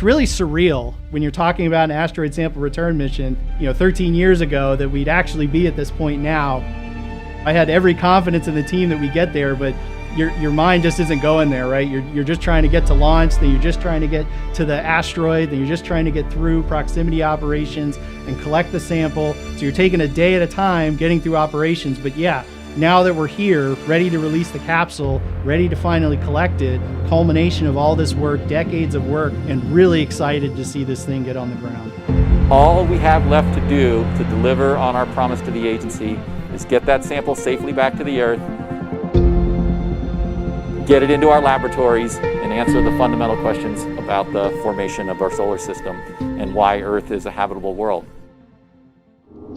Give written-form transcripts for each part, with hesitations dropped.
It's really surreal when you're talking about an asteroid sample return mission, 13 years ago, that we'd actually be at this point now. I had every confidence in the team that we get there, but your mind just isn't going there, right? You're just trying to get to launch, then you're just trying to get to the asteroid, then you're just trying to get through proximity operations and collect the sample. So you're taking a day at a time getting through operations. But yeah, now that we're here, ready to release the capsule, ready to finally collect it, culmination of all this work, decades of work, and really excited to see this thing get on the ground. All we have left to do to deliver on our promise to the agency is get that sample safely back to the Earth, get it into our laboratories, and answer the fundamental questions about the formation of our solar system and why Earth is a habitable world.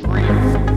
3, 2, 1.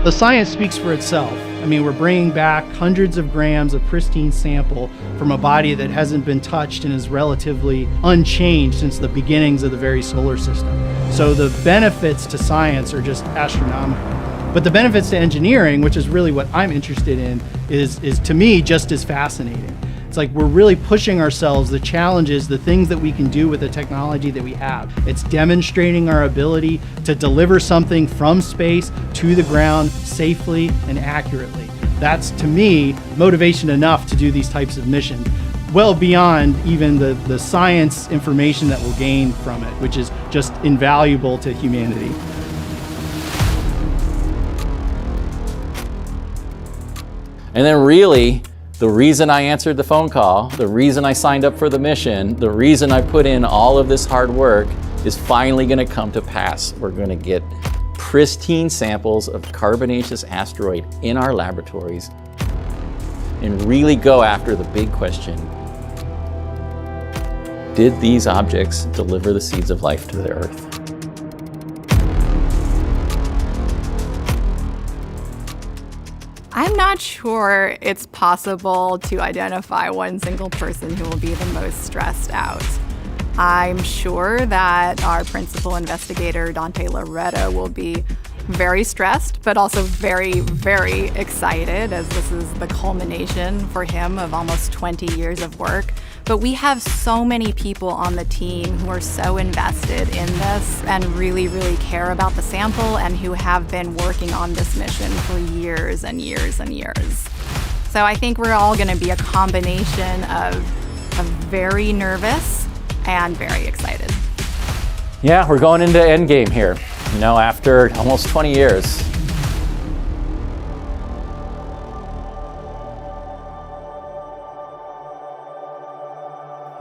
The science speaks for itself. I mean, we're bringing back hundreds of grams of pristine sample from a body that hasn't been touched and is relatively unchanged since the beginnings of the very solar system. So the benefits to science are just astronomical. But the benefits to engineering, which is really what I'm interested in, is to me just as fascinating. It's like we're really pushing ourselves, the challenges, the things that we can do with the technology that we have. It's demonstrating our ability to deliver something from space to the ground safely and accurately. That's, to me, motivation enough to do these types of missions, well beyond even the science information that we'll gain from it, which is just invaluable to humanity. And then really, the reason I answered the phone call, the reason I signed up for the mission, the reason I put in all of this hard work is finally going to come to pass. We're going to get pristine samples of carbonaceous asteroid in our laboratories and really go after the big question: did these objects deliver the seeds of life to the Earth? I'm not sure it's possible to identify one single person who will be the most stressed out. I'm sure that our principal investigator, Dante Loretto, will be very stressed, but also very, very excited, as this is the culmination for him of almost 20 years of work. But we have so many people on the team who are so invested in this and really, really care about the sample and who have been working on this mission for years and years and years. So I think we're all going to be a combination of very nervous and very excited. Yeah, we're going into endgame here, after almost 20 years.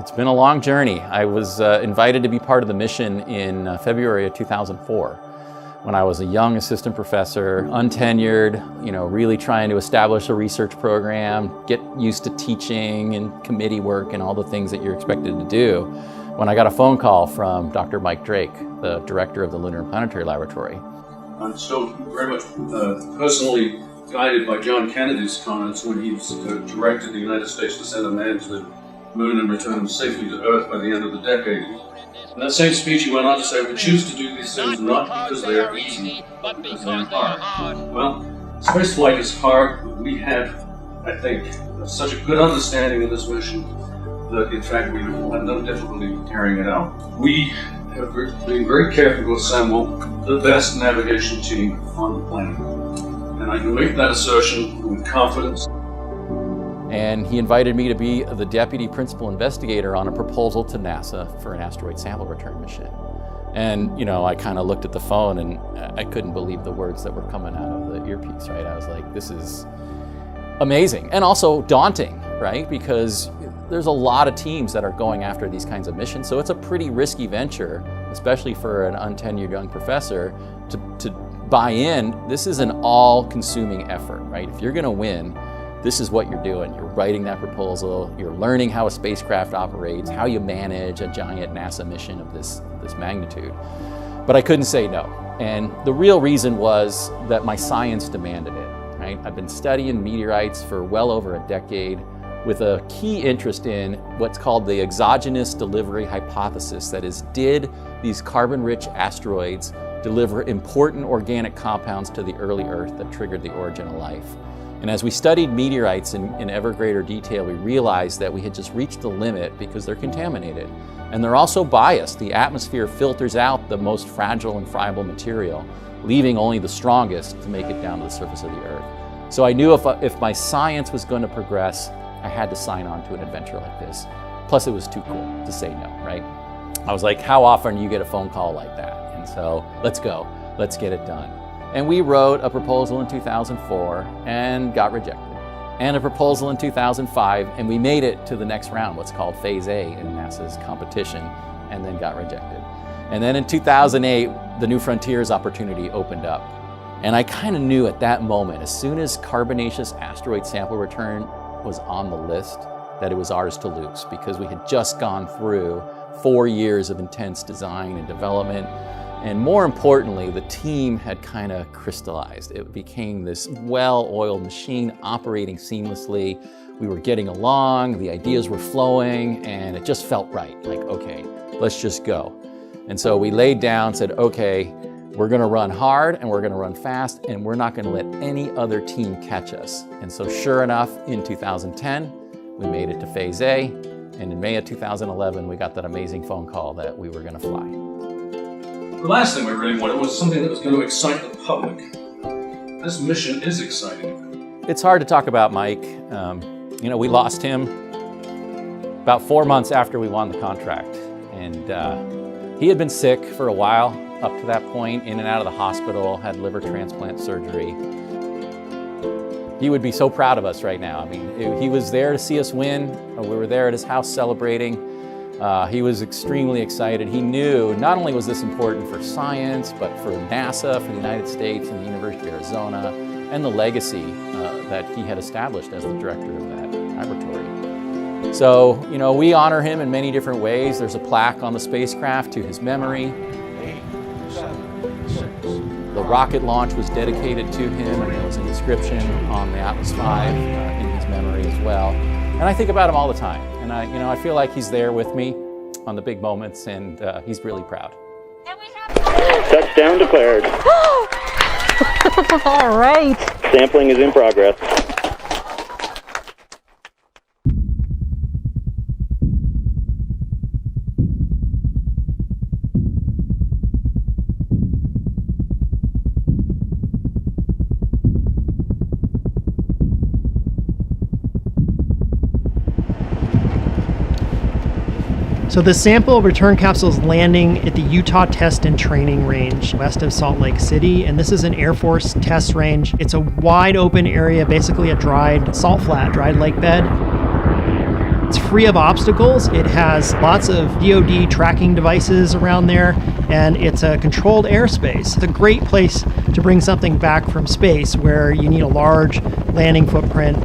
It's been a long journey. I was invited to be part of the mission in February of 2004 when I was a young assistant professor, untenured, really trying to establish a research program, get used to teaching and committee work and all the things that you're expected to do, when I got a phone call from Dr. Mike Drake, the director of the Lunar and Planetary Laboratory. I'm still very much personally guided by John Kennedy's comments when he directed the United States to send a man to the moon and return him safely to Earth by the end of the decade. In that same speech, he went on to say, "We choose to do these things not because they are easy, but because they are hard." Well, spaceflight is hard, but we have, I think, such a good understanding of this mission that, in fact, we have no difficulty carrying it out. We have been very careful to assemble the best navigation team on the planet. And I can make that assertion with confidence. And he invited me to be the deputy principal investigator on a proposal to NASA for an asteroid sample return mission. And, I kind of looked at the phone and I couldn't believe the words that were coming out of the earpiece, right? I was like, this is amazing and also daunting, right? Because there's a lot of teams that are going after these kinds of missions, so it's a pretty risky venture, especially for an untenured young professor to buy in. This is an all-consuming effort, right? If you're going to win, this is what you're doing. You're writing that proposal, you're learning how a spacecraft operates, how you manage a giant NASA mission of this magnitude. But I couldn't say no. And the real reason was that my science demanded it, right? I've been studying meteorites for well over a decade with a key interest in what's called the exogenous delivery hypothesis. That is, did these carbon-rich asteroids deliver important organic compounds to the early Earth that triggered the origin of life? And as we studied meteorites in ever greater detail, we realized that we had just reached the limit because they're contaminated. And they're also biased. The atmosphere filters out the most fragile and friable material, leaving only the strongest to make it down to the surface of the Earth. So I knew if my science was going to progress, I had to sign on to an adventure like this. Plus, it was too cool to say no, right? I was like, how often do you get a phone call like that? And so, let's go, let's get it done. And we wrote a proposal in 2004 and got rejected. And a proposal in 2005, and we made it to the next round, what's called Phase A in NASA's competition, and then got rejected. And then in 2008, the New Frontiers opportunity opened up. And I kind of knew at that moment, as soon as carbonaceous asteroid sample return was on the list, that it was ours to lose, because we had just gone through 4 years of intense design and development. And more importantly, the team had kind of crystallized. It became this well-oiled machine operating seamlessly. We were getting along, the ideas were flowing, and it just felt right. Like, okay, let's just go. And so we laid down, said, okay, we're gonna run hard and we're gonna run fast, and we're not gonna let any other team catch us. And so sure enough, in 2010, we made it to Phase A, and in May of 2011, we got that amazing phone call that we were gonna fly. The last thing we really wanted was something that was going to excite the public. This mission is exciting. It's hard to talk about Mike. You know, we lost him about 4 months after we won the contract. And he had been sick for a while up to that point, in and out of the hospital, had liver transplant surgery. He would be so proud of us right now. I mean, he was there to see us win. We were there at his house celebrating. He was extremely excited. He knew not only was this important for science, but for NASA, for the United States and the University of Arizona, and the legacy that he had established as the director of that laboratory. So, you know, we honor him in many different ways. There's a plaque on the spacecraft to his memory. 8, 7, 6. The rocket launch was dedicated to him, and there was an inscription on the Atlas V in his memory as well. And I think about him all the time. And I feel like he's there with me on the big moments, and he's really proud. Touchdown declared. All right. Sampling is in progress. So the sample return capsule is landing at the Utah Test and Training Range west of Salt Lake City, and this is an Air Force test range. It's a wide open area, basically a dried salt flat, dried lake bed. It's free of obstacles. It has lots of DoD tracking devices around there, and it's a controlled airspace. It's a great place to bring something back from space where you need a large landing footprint.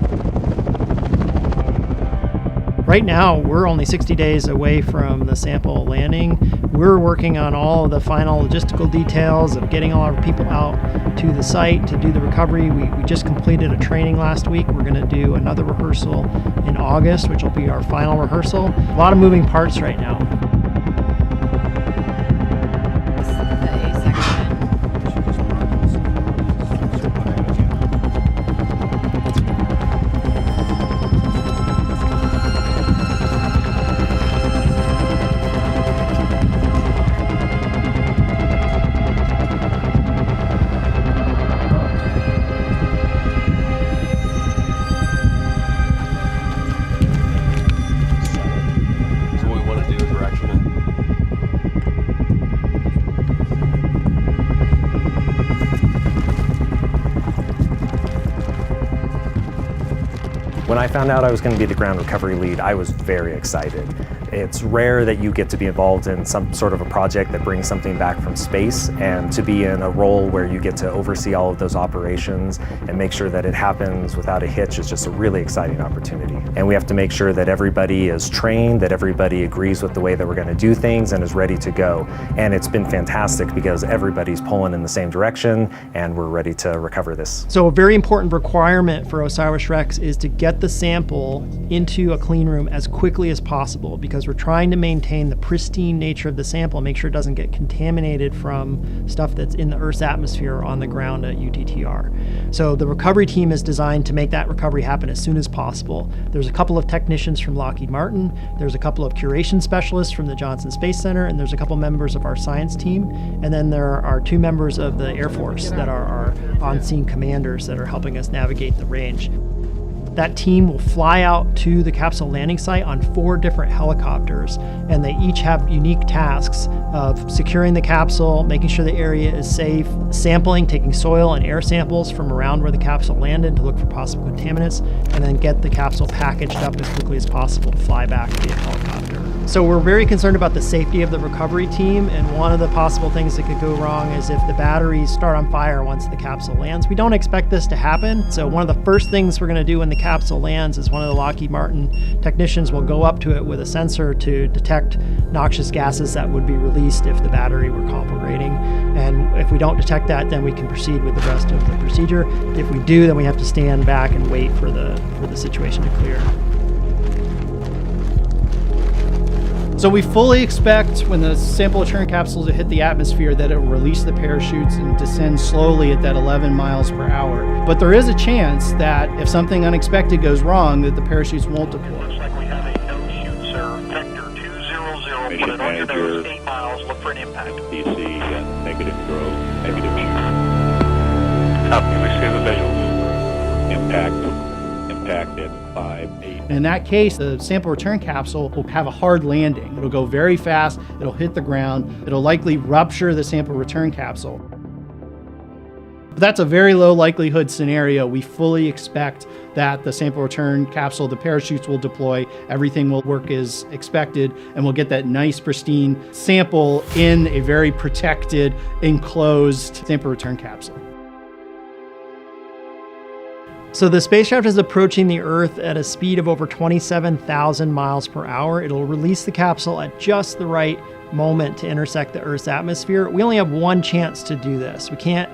Right now, we're only 60 days away from the sample landing. We're working on all of the final logistical details of getting all our people out to the site to do the recovery. We just completed a training last week. We're going to do another rehearsal in August, which will be our final rehearsal. A lot of moving parts right now. So what we want to do is we're actually When I found out I was going to be the ground recovery lead, I was very excited. It's rare that you get to be involved in some sort of a project that brings something back from space, and to be in a role where you get to oversee all of those operations and make sure that it happens without a hitch is just a really exciting opportunity. And we have to make sure that everybody is trained, that everybody agrees with the way that we're going to do things and is ready to go. And it's been fantastic because everybody's pulling in the same direction and we're ready to recover this. So a very important requirement for OSIRIS-REx is to get the sample into a clean room as quickly as possible, because we're trying to maintain the pristine nature of the sample and make sure it doesn't get contaminated from stuff that's in the Earth's atmosphere or on the ground at UTTR. So the recovery team is designed to make that recovery happen as soon as possible. There's a couple of technicians from Lockheed Martin, there's a couple of curation specialists from the Johnson Space Center, and there's a couple members of our science team, and then there are 2 members of the Air Force that are our on-scene commanders that are helping us navigate the range. That team will fly out to the capsule landing site on 4 different helicopters, and they each have unique tasks of securing the capsule, making sure the area is safe, sampling, taking soil and air samples from around where the capsule landed to look for possible contaminants, and then get the capsule packaged up as quickly as possible to fly back via helicopter. So we're very concerned about the safety of the recovery team, and one of the possible things that could go wrong is if the batteries start on fire once the capsule lands. We don't expect this to happen, so one of the first things we're going to do when the capsule lands is one of the Lockheed Martin technicians will go up to it with a sensor to detect noxious gases that would be released if the battery were conflagrating. And if we don't detect that, then we can proceed with the rest of the procedure. If we do, then we have to stand back and wait for the situation to clear. So we fully expect when the sample return capsules hit the atmosphere that it will release the parachutes and descend slowly at that 11 miles per hour. But there is a chance that if something unexpected goes wrong, that the parachutes won't deploy. Looks like we have a no-shoot, sir. Vector 200. Put it on your nose, 8 miles. Look for an impact. DC, negative growth, negative shoot. Copy. We see the visuals. Impact at 5, 8. In that case, the sample return capsule will have a hard landing. It'll go very fast, it'll hit the ground, it'll likely rupture the sample return capsule. But that's a very low likelihood scenario. We fully expect that the sample return capsule, the parachutes will deploy, everything will work as expected, and we'll get that nice pristine sample in a very protected, enclosed sample return capsule. So the spacecraft is approaching the Earth at a speed of over 27,000 miles per hour. It'll release the capsule at just the right moment to intersect the Earth's atmosphere. We only have one chance to do this. We can't,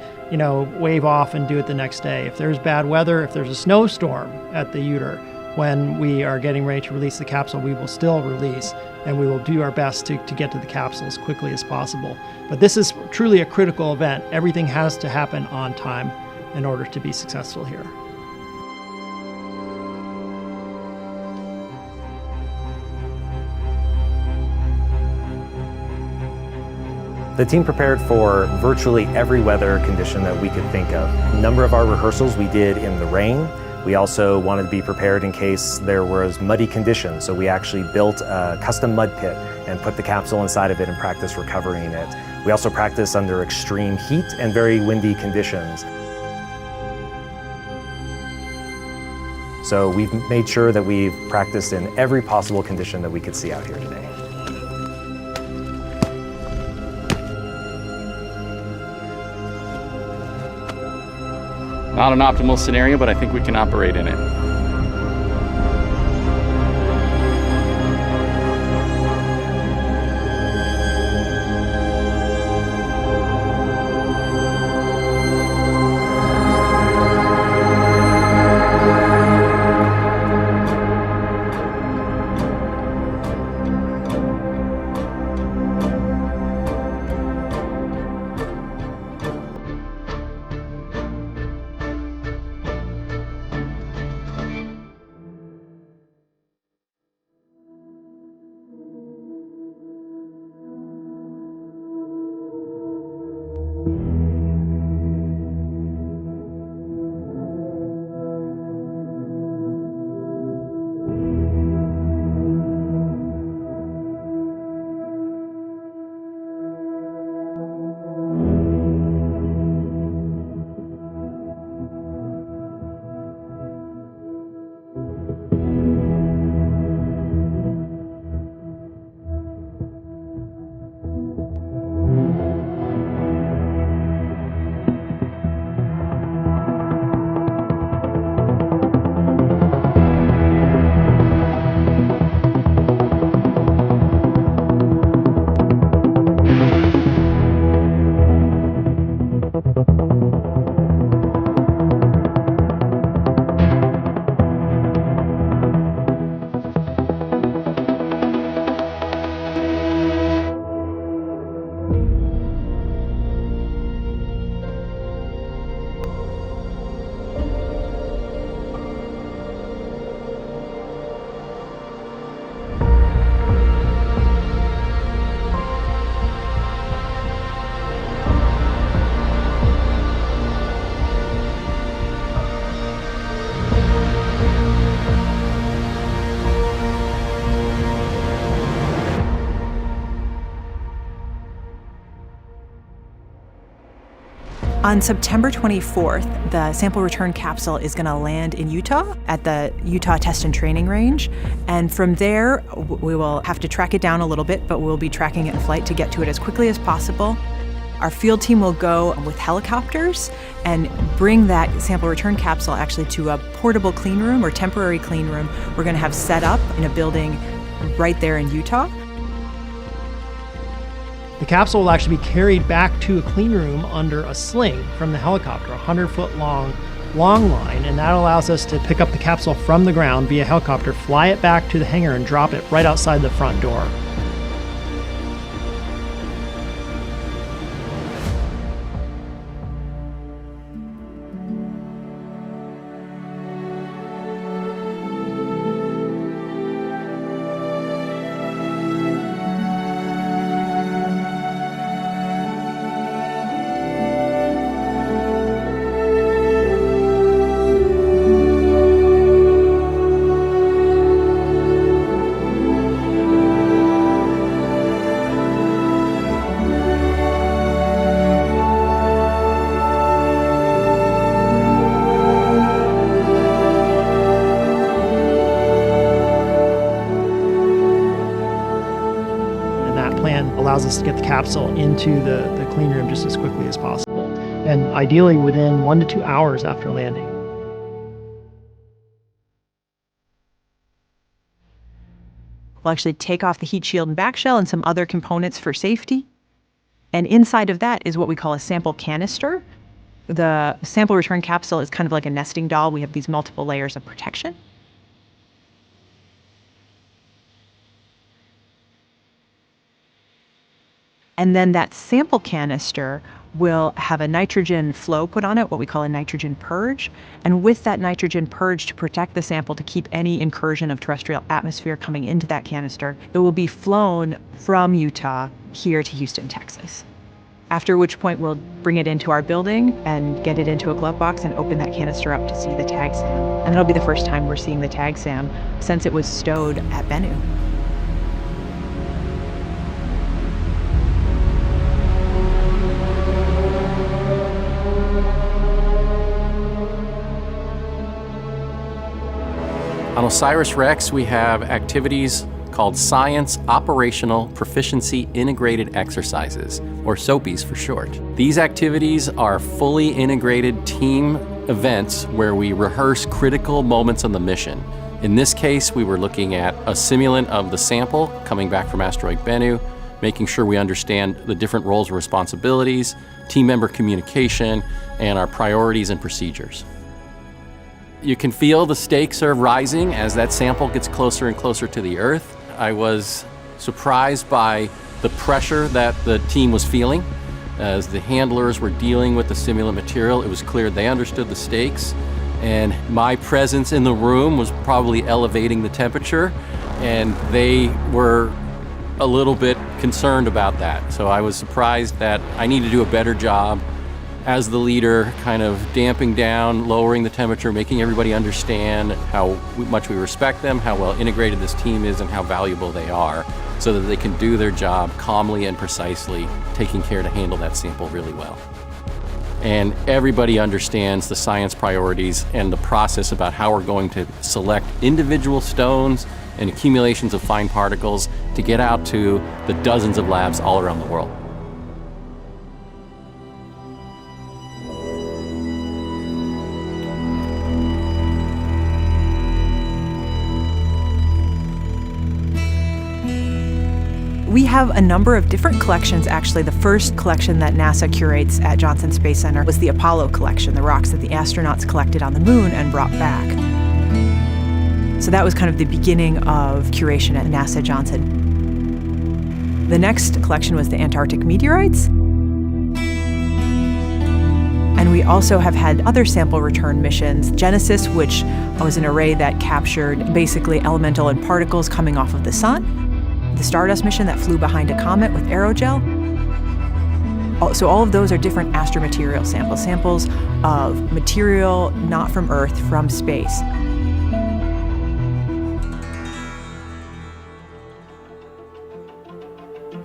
wave off and do it the next day. If there's bad weather, if there's a snowstorm at the UTR, when we are getting ready to release the capsule, we will still release, and we will do our best to get to the capsule as quickly as possible. But this is truly a critical event. Everything has to happen on time in order to be successful here. The team prepared for virtually every weather condition that we could think of. A number of our rehearsals we did in the rain. We also wanted to be prepared in case there was muddy conditions, so we actually built a custom mud pit and put the capsule inside of it and practiced recovering it. We also practiced under extreme heat and very windy conditions. So we've made sure that we've practiced in every possible condition that we could see out here today. Not an optimal scenario, but I think we can operate in it. On September 24th, the sample return capsule is going to land in Utah at the Utah Test and Training Range. And from there, we will have to track it down a little bit, but we'll be tracking it in flight to get to it as quickly as possible. Our field team will go with helicopters and bring that sample return capsule actually to a portable clean room or temporary clean room we're going to have set up in a building right there in Utah. The capsule will actually be carried back to a clean room under a sling from the helicopter, a 100-foot long line, and that allows us to pick up the capsule from the ground via helicopter, fly it back to the hangar, and drop it right outside the front door. Allows us to get the capsule into the clean room just as quickly as possible, and ideally within 1 to 2 hours after landing. We'll actually take off the heat shield and back shell and some other components for safety. And inside of that is what we call a sample canister. The sample return capsule is kind of like a nesting doll. We have these multiple layers of protection. And then that sample canister will have a nitrogen flow put on it, what we call a nitrogen purge. And with that nitrogen purge to protect the sample, to keep any incursion of terrestrial atmosphere coming into that canister, it will be flown from Utah here to Houston, Texas. After which point we'll bring it into our building and get it into a glove box and open that canister up to see the tag SAM. And that'll be the first time we're seeing the tag SAM since it was stowed at Bennu. On OSIRIS-REx, we have activities called Science Operational Proficiency Integrated Exercises, or SOPIs for short. These activities are fully integrated team events where we rehearse critical moments on the mission. In this case, we were looking at a simulant of the sample coming back from asteroid Bennu, making sure we understand the different roles and responsibilities, team member communication, and our priorities and procedures. You can feel the stakes are rising as that sample gets closer and closer to the Earth. I was surprised by the pressure that the team was feeling. As the handlers were dealing with the simulant material, it was clear they understood the stakes, and my presence in the room was probably elevating the temperature, and they were a little bit concerned about that. So I was surprised that I need to do a better job as the leader, kind of damping down, lowering the temperature, making everybody understand how much we respect them, how well integrated this team is, and how valuable they are, so that they can do their job calmly and precisely, taking care to handle that sample really well. And everybody understands the science priorities and the process about how we're going to select individual stones and accumulations of fine particles to get out to the dozens of labs all around the world. We have a number of different collections, actually. The first collection that NASA curates at Johnson Space Center was the Apollo collection, the rocks that the astronauts collected on the moon and brought back. So that was kind of the beginning of curation at NASA Johnson. The next collection was the Antarctic meteorites. And we also have had other sample return missions. Genesis, which was an array that captured basically elemental and particles coming off of the sun. The Stardust mission that flew behind a comet with aerogel. So all of those are different astromaterial samples, samples of material not from Earth, from space.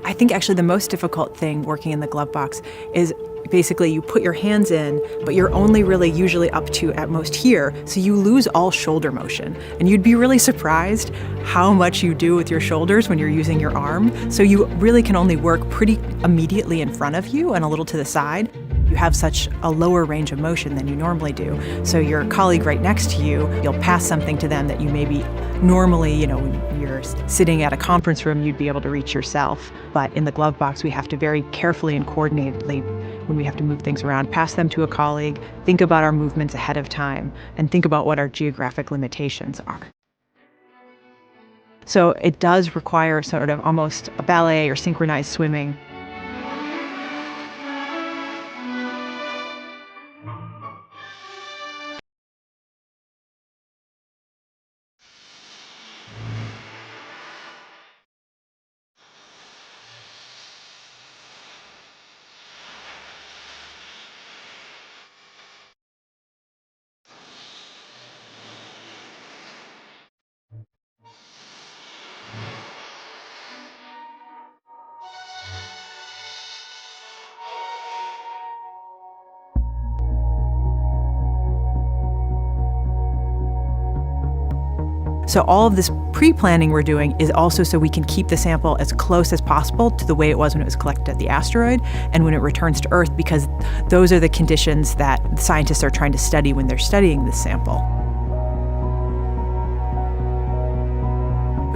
I think actually the most difficult thing working in the glove box is basically you put your hands in, but you're only really usually up to at most here, so you lose all shoulder motion. And you'd be really surprised how much you do with your shoulders when you're using your arm. So you really can only work pretty immediately in front of you and a little to the side. You have such a lower range of motion than you normally do. So your colleague right next to you, you'll pass something to them that you maybe normally, when you're sitting at a conference room, you'd be able to reach yourself. But in the glove box, we have to very carefully and coordinatedly, when we have to move things around, pass them to a colleague, think about our movements ahead of time, and think about what our geographic limitations are. So it does require sort of almost a ballet or synchronized swimming. So all of this pre-planning we're doing is also so we can keep the sample as close as possible to the way it was when it was collected at the asteroid and when it returns to Earth, because those are the conditions that scientists are trying to study when they're studying this sample.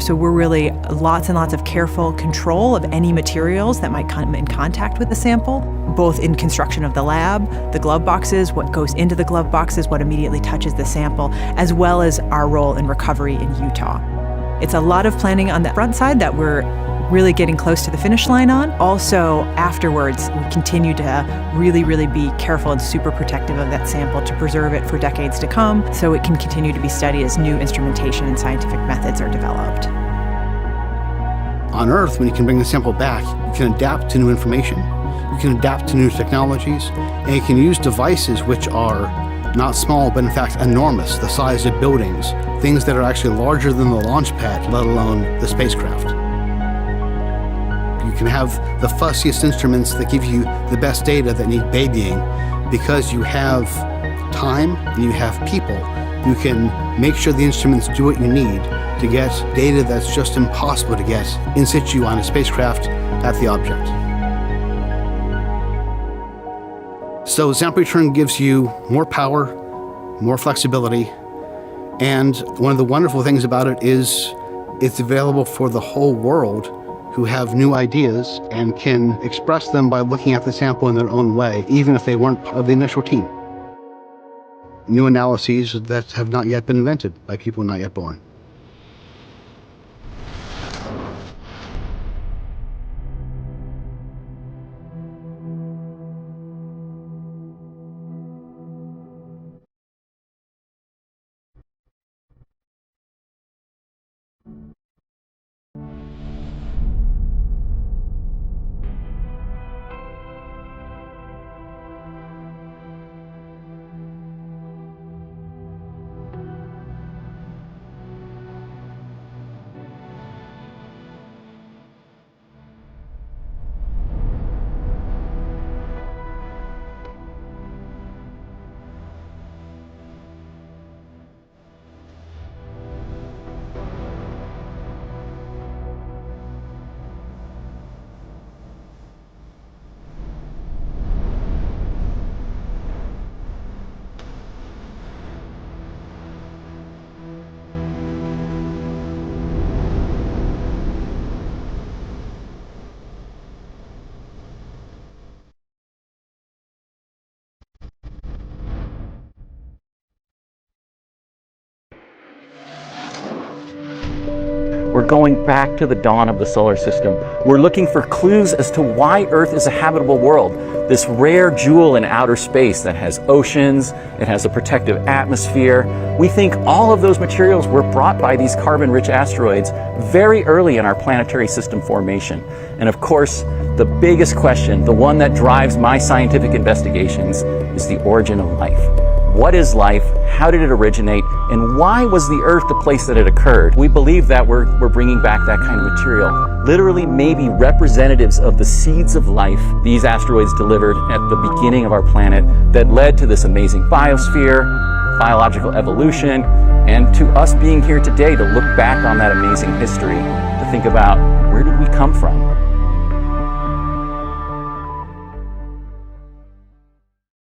So we're really lots and lots of careful control of any materials that might come in contact with the sample, both in construction of the lab, the glove boxes, what goes into the glove boxes, what immediately touches the sample, as well as our role in recovery in Utah. It's a lot of planning on the front side that we're really getting close to the finish line on. Also, afterwards, we continue to really be careful and super protective of that sample to preserve it for decades to come, so it can continue to be studied as new instrumentation and scientific methods are developed. On Earth, when you can bring the sample back, you can adapt to new information, you can adapt to new technologies, and you can use devices which are not small, but in fact enormous, the size of buildings, things that are actually larger than the launch pad, let alone the spacecraft. You can have the fussiest instruments that give you the best data that need babying, because you have time and you have people who can make sure the instruments do what you need to get data that's just impossible to get in situ on a spacecraft at the object. So sample return gives you more power, more flexibility, and one of the wonderful things about it is it's available for the whole world who have new ideas and can express them by looking at the sample in their own way, even if they weren't part of the initial team. New analyses that have not yet been invented by people not yet born. We're going back to the dawn of the solar system. We're looking for clues as to why Earth is a habitable world. This rare jewel in outer space that has oceans, it has a protective atmosphere. We think all of those materials were brought by these carbon-rich asteroids very early in our planetary system formation. And of course, the biggest question, the one that drives my scientific investigations, is the origin of life. what is life, how did it originate, and why was the Earth the place that it occurred? We believe that we're bringing back that kind of material. Literally maybe representatives of the seeds of life these asteroids delivered at the beginning of our planet that led to this amazing biosphere, biological evolution, and to us being here today to look back on that amazing history, to think about where did we come from?